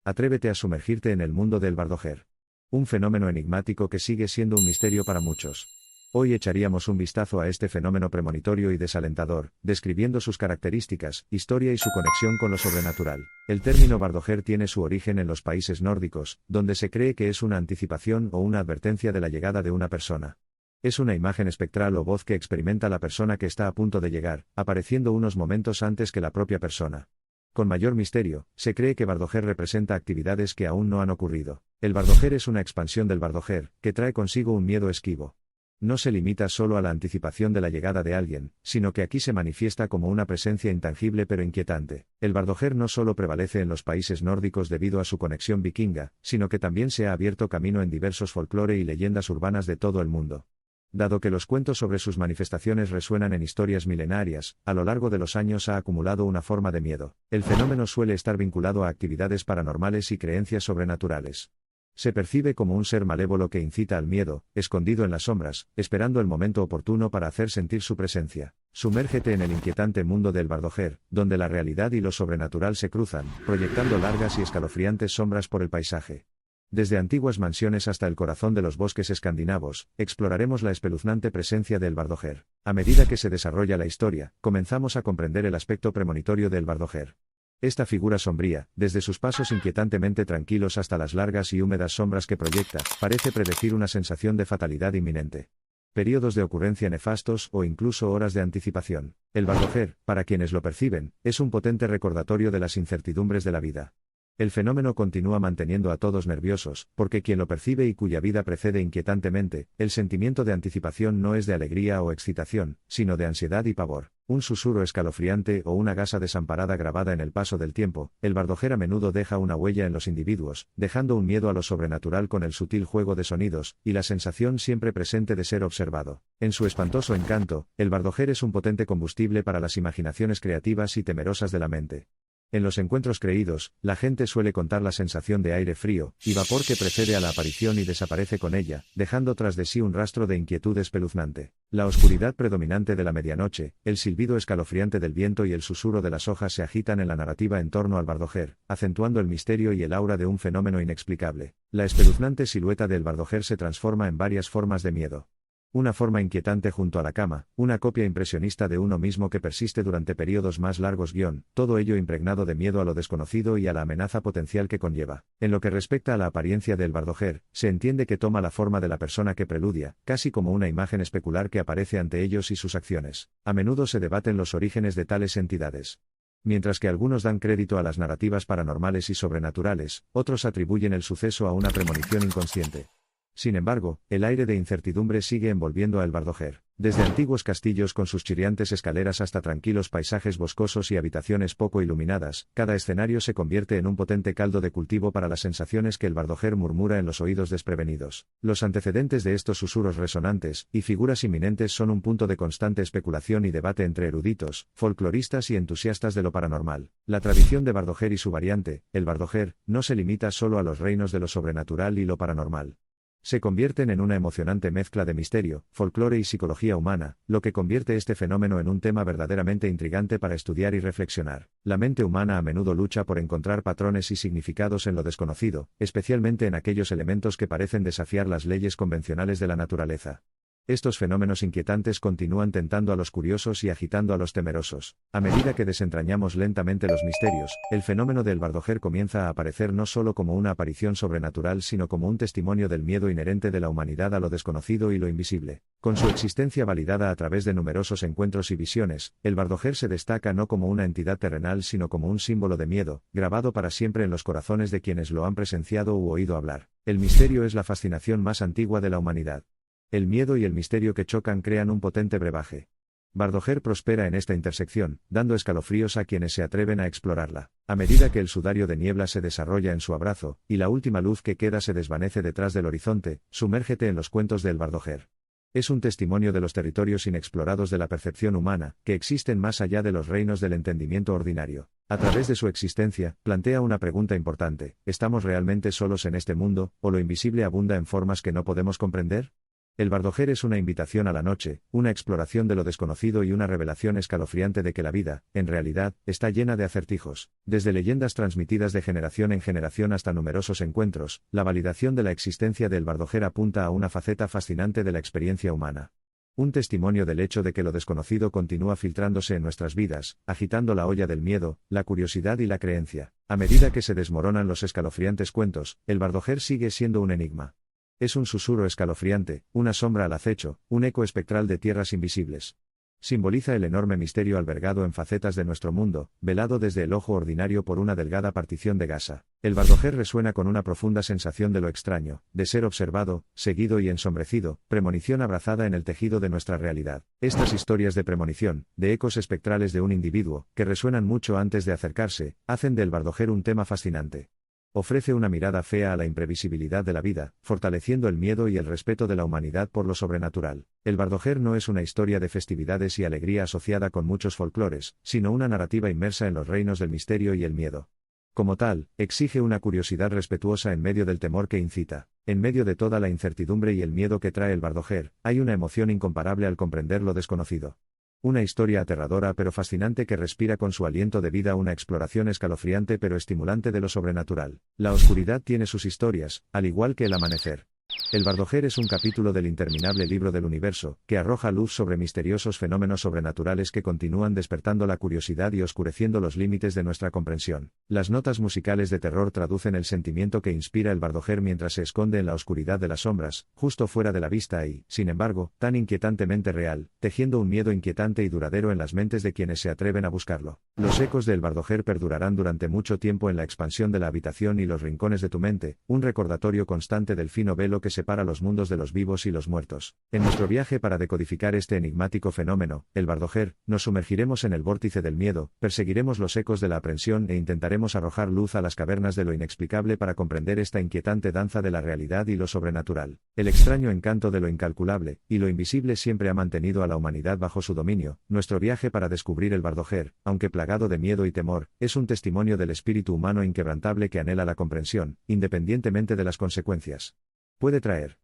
Atrévete a sumergirte en el mundo del Bardoher. Un fenómeno enigmático que sigue siendo un misterio para muchos. Hoy echaríamos un vistazo a este fenómeno premonitorio y desalentador, describiendo sus características, historia y su conexión con lo sobrenatural. El término Bardoher tiene su origen en los países nórdicos, donde se cree que es una anticipación o una advertencia de la llegada de una persona. Es una imagen espectral o voz que experimenta la persona que está a punto de llegar, apareciendo unos momentos antes que la propia persona. Con mayor misterio, se cree que Bardoher representa actividades que aún no han ocurrido. El Bardoher es una expansión del Bardoher, que trae consigo un miedo esquivo. No se limita solo a la anticipación de la llegada de alguien, sino que aquí se manifiesta como una presencia intangible pero inquietante. El Bardoher no solo prevalece en los países nórdicos debido a su conexión vikinga, sino que también se ha abierto camino en diversos folclore y leyendas urbanas de todo el mundo. Dado que los cuentos sobre sus manifestaciones resuenan en historias milenarias, a lo largo de los años ha acumulado una forma de miedo. El fenómeno suele estar vinculado a actividades paranormales y creencias sobrenaturales. Se percibe como un ser malévolo que incita al miedo, escondido en las sombras, esperando el momento oportuno para hacer sentir su presencia. Sumérgete en el inquietante mundo del Bardoher, donde la realidad y lo sobrenatural se cruzan, proyectando largas y escalofriantes sombras por el paisaje. Desde antiguas mansiones hasta el corazón de los bosques escandinavos, exploraremos la espeluznante presencia del Bardoher. A medida que se desarrolla la historia, comenzamos a comprender el aspecto premonitorio del Bardoher. Esta figura sombría, desde sus pasos inquietantemente tranquilos hasta las largas y húmedas sombras que proyecta, parece predecir una sensación de fatalidad inminente. Períodos de ocurrencia nefastos o incluso horas de anticipación. El Bardoher, para quienes lo perciben, es un potente recordatorio de las incertidumbres de la vida. El fenómeno continúa manteniendo a todos nerviosos, porque quien lo percibe y cuya vida precede inquietantemente, el sentimiento de anticipación no es de alegría o excitación, sino de ansiedad y pavor. Un susurro escalofriante o una gasa desamparada grabada en el paso del tiempo, el Bardoher a menudo deja una huella en los individuos, dejando un miedo a lo sobrenatural con el sutil juego de sonidos, y la sensación siempre presente de ser observado. En su espantoso encanto, el Bardoher es un potente combustible para las imaginaciones creativas y temerosas de la mente. En los encuentros creídos, la gente suele contar la sensación de aire frío y vapor que precede a la aparición y desaparece con ella, dejando tras de sí un rastro de inquietud espeluznante. La oscuridad predominante de la medianoche, el silbido escalofriante del viento y el susurro de las hojas se agitan en la narrativa en torno al Bardoher, acentuando el misterio y el aura de un fenómeno inexplicable. La espeluznante silueta del Bardoher se transforma en varias formas de miedo. Una forma inquietante junto a la cama, una copia impresionista de uno mismo que persiste durante periodos más largos todo ello impregnado de miedo a lo desconocido y a la amenaza potencial que conlleva. En lo que respecta a la apariencia del Bardoher, se entiende que toma la forma de la persona que preludia, casi como una imagen especular que aparece ante ellos y sus acciones. A menudo se debaten los orígenes de tales entidades. Mientras que algunos dan crédito a las narrativas paranormales y sobrenaturales, otros atribuyen el suceso a una premonición inconsciente. Sin embargo, el aire de incertidumbre sigue envolviendo a el Bardoher. Desde antiguos castillos con sus chirriantes escaleras hasta tranquilos paisajes boscosos y habitaciones poco iluminadas, cada escenario se convierte en un potente caldo de cultivo para las sensaciones que el Bardoher murmura en los oídos desprevenidos. Los antecedentes de estos susurros resonantes y figuras inminentes son un punto de constante especulación y debate entre eruditos, folcloristas y entusiastas de lo paranormal. La tradición de Bardoher y su variante, el Bardoher, no se limita solo a los reinos de lo sobrenatural y lo paranormal. Se convierten en una emocionante mezcla de misterio, folclore y psicología humana, lo que convierte este fenómeno en un tema verdaderamente intrigante para estudiar y reflexionar. La mente humana a menudo lucha por encontrar patrones y significados en lo desconocido, especialmente en aquellos elementos que parecen desafiar las leyes convencionales de la naturaleza. Estos fenómenos inquietantes continúan tentando a los curiosos y agitando a los temerosos. A medida que desentrañamos lentamente los misterios, el fenómeno del Bardoher comienza a aparecer no solo como una aparición sobrenatural sino como un testimonio del miedo inherente de la humanidad a lo desconocido y lo invisible. Con su existencia validada a través de numerosos encuentros y visiones, el Bardoher se destaca no como una entidad terrenal sino como un símbolo de miedo, grabado para siempre en los corazones de quienes lo han presenciado u oído hablar. El misterio es la fascinación más antigua de la humanidad. El miedo y el misterio que chocan crean un potente brebaje. Bardoher prospera en esta intersección, dando escalofríos a quienes se atreven a explorarla. A medida que el sudario de niebla se desarrolla en su abrazo, y la última luz que queda se desvanece detrás del horizonte, sumérgete en los cuentos del Bardoher. Es un testimonio de los territorios inexplorados de la percepción humana, que existen más allá de los reinos del entendimiento ordinario. A través de su existencia, plantea una pregunta importante: ¿estamos realmente solos en este mundo, o lo invisible abunda en formas que no podemos comprender? El Bardojer es una invitación a la noche, una exploración de lo desconocido y una revelación escalofriante de que la vida, en realidad, está llena de acertijos. Desde leyendas transmitidas de generación en generación hasta numerosos encuentros, la validación de la existencia del Bardojer apunta a una faceta fascinante de la experiencia humana. Un testimonio del hecho de que lo desconocido continúa filtrándose en nuestras vidas, agitando la olla del miedo, la curiosidad y la creencia. A medida que se desmoronan los escalofriantes cuentos, el Bardojer sigue siendo un enigma. Es un susurro escalofriante, una sombra al acecho, un eco espectral de tierras invisibles. Simboliza el enorme misterio albergado en facetas de nuestro mundo, velado desde el ojo ordinario por una delgada partición de gasa. El Bardojer resuena con una profunda sensación de lo extraño, de ser observado, seguido y ensombrecido, premonición abrazada en el tejido de nuestra realidad. Estas historias de premonición, de ecos espectrales de un individuo, que resuenan mucho antes de acercarse, hacen del Bardojer un tema fascinante. Ofrece una mirada fea a la imprevisibilidad de la vida, fortaleciendo el miedo y el respeto de la humanidad por lo sobrenatural. El Bardojer no es una historia de festividades y alegría asociada con muchos folclores, sino una narrativa inmersa en los reinos del misterio y el miedo. Como tal, exige una curiosidad respetuosa en medio del temor que incita. En medio de toda la incertidumbre y el miedo que trae el Bardojer, hay una emoción incomparable al comprender lo desconocido. Una historia aterradora pero fascinante que respira con su aliento de vida una exploración escalofriante pero estimulante de lo sobrenatural. La oscuridad tiene sus historias, al igual que el amanecer. El Bardojer es un capítulo del interminable libro del universo, que arroja luz sobre misteriosos fenómenos sobrenaturales que continúan despertando la curiosidad y oscureciendo los límites de nuestra comprensión. Las notas musicales de terror traducen el sentimiento que inspira el Bardojer mientras se esconde en la oscuridad de las sombras, justo fuera de la vista y, sin embargo, tan inquietantemente real, tejiendo un miedo inquietante y duradero en las mentes de quienes se atreven a buscarlo. Los ecos del Bardojer perdurarán durante mucho tiempo en la expansión de la habitación y los rincones de tu mente, un recordatorio constante del fino velo que separa los mundos de los vivos y los muertos. En nuestro viaje para decodificar este enigmático fenómeno, el Bardojer, nos sumergiremos en el vórtice del miedo, perseguiremos los ecos de la aprensión e intentaremos arrojar luz a las cavernas de lo inexplicable para comprender esta inquietante danza de la realidad y lo sobrenatural. El extraño encanto de lo incalculable y lo invisible siempre ha mantenido a la humanidad bajo su dominio. Nuestro viaje para descubrir el Bardojer, aunque plagado de miedo y temor, es un testimonio del espíritu humano inquebrantable que anhela la comprensión, independientemente de las consecuencias. Puede traer.